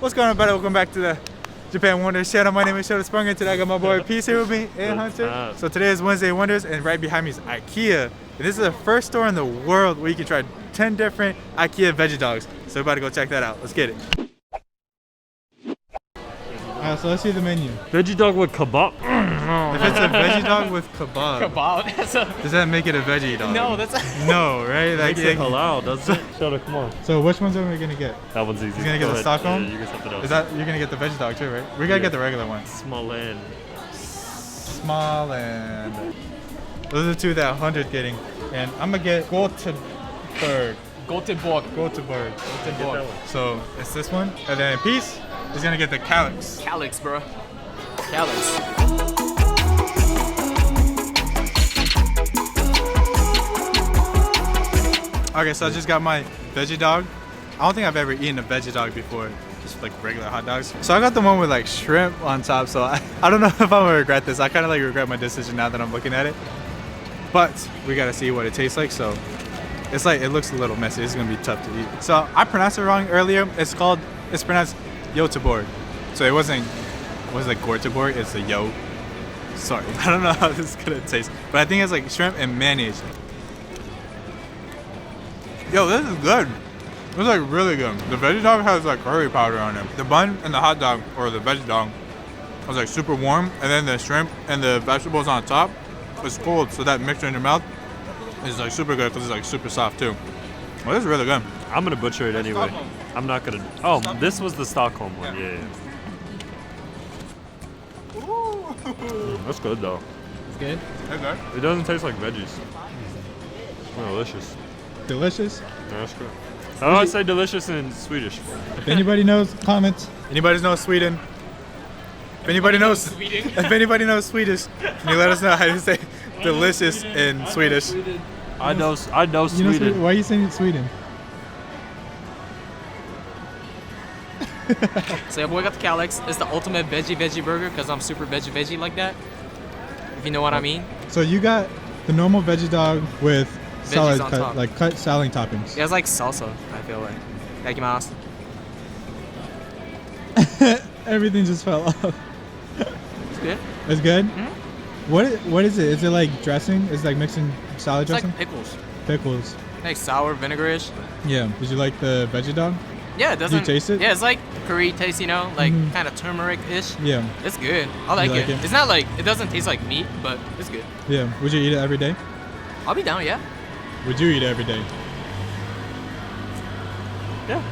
What's going on, buddy? Welcome back to the Japan Wonders channel. My name is Shota Sprung, and today I got my boy Peace here with me and Hunter. So today is Wednesday Wonders, and right behind me is Ikea. And this is the first store in the world where you can try 10 different Ikea veggie dogs. So we're about to go check that out. Let's get it. Alright, so let's see the menu. Veggie dog with kebab? If it's a veggie dog with kebab, does that make it a veggie dog? No, that's no, right? Like, Makes it halal, doesn't it? Shota, come on. So which ones are we gonna get? That one's easy. He's gonna get the Stockholm? Yeah, you get something else. Is that you're gonna get the veggie dog too, right? We gotta get the regular one. Smalland. Smalland. Those are the two that Hunter's getting, and I'm gonna get Gothenburg. Gothenburg. So it's this one, and then Peace is gonna get the Calyx. Calyx, bro. Calyx. Okay, so I just got my veggie dog. I don't think I've ever eaten a veggie dog before, just like regular hot dogs. So I got the one with like shrimp on top, so I don't know if I'm gonna regret this. I kind of like regret my decision now that I'm looking at it. But we gotta see what it tastes like, so it's like, it looks a little messy. It's gonna be tough to eat. So I pronounced it wrong earlier. It's pronounced Yotaborg. So it wasn't like Gortaborg, it's a yo. Sorry, I don't know how this is gonna taste, but I think it's like shrimp and mayonnaise. Yo, this is good. It's like really good. The veggie dog has like curry powder on it. The bun and the hot dog, or the veggie dog, was like super warm, and then the shrimp and the vegetables on top was cold, so that mixture in your mouth is like super good because it's like super soft too. Well, this is really good. I'm gonna butcher it anyway. I'm not gonna. Oh, this was the Stockholm one. Yeah. That's good though. It's good. That's good. It doesn't taste like veggies. Oh, delicious. Delicious. Yeah, that's good. How do I say delicious in Swedish? If anybody knows, comments. Anybody knows Sweden? If anybody knows Swedish, can you let us know how to say delicious in Swedish? I know You know Sweden. why are you saying it's Sweden? So your boy got the Calyx. It's the ultimate veggie burger because I'm super veggie like that. If you know what I mean. So you got the normal veggie dog with salad on top. cut salad toppings. Yeah, it's like salsa, I feel like. Ikimasu. Everything just fell off. It's good. It's good? Mm-hmm. What is it? Is it like dressing? Is it like mixing salad It's dressing? like pickles. Pickles. Like sour, vinegarish. Yeah. Did you like the veggie dog? Yeah, it doesn't. You taste it? Yeah, it's like curry taste, you know, like kind of turmeric-ish. Yeah. It's good. I like like it. it? It's not like, it doesn't taste like meat, but it's good. Yeah. Would you eat it every day? I'll be down, yeah. Would you eat it every day? Yeah.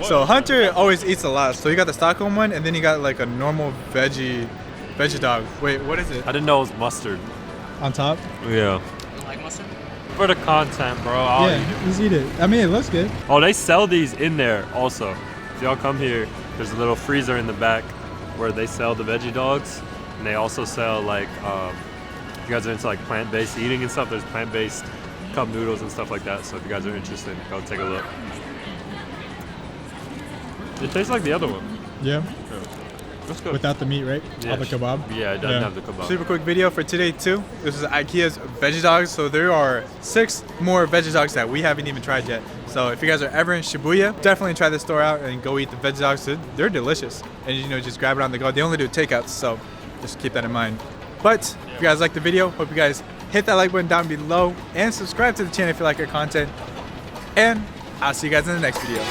So Hunter always eats a lot. So you got the Stockholm one, and then you got like a normal veggie dog. Wait, what is it? I didn't know it was mustard. On top? Yeah. You like mustard? For the content, bro. I'll eat it. Yeah, just eat it. I mean, it looks good. Oh, they sell these in there also. If y'all come here, there's a little freezer in the back where they sell the veggie dogs, and they also sell like, if you guys are into like plant-based eating and stuff, there's plant-based cup noodles and stuff like that. So if you guys are interested, go take a look. It tastes like the other one. Yeah. That's good. Without the meat, right? Yeah. All the kebab. Yeah, it doesn't have the kebab. Super quick video for today too. This is Ikea's veggie dogs. So there are 6 more veggie dogs that we haven't even tried yet. So if you guys are ever in Shibuya, definitely try this store out and go eat the veggie dogs. They're delicious. And you know, just grab it on the go. They only do takeouts, so just keep that in mind. But if you guys like the video, hope you guys hit that like button down below and subscribe to the channel if you like our content. And I'll see you guys in the next video.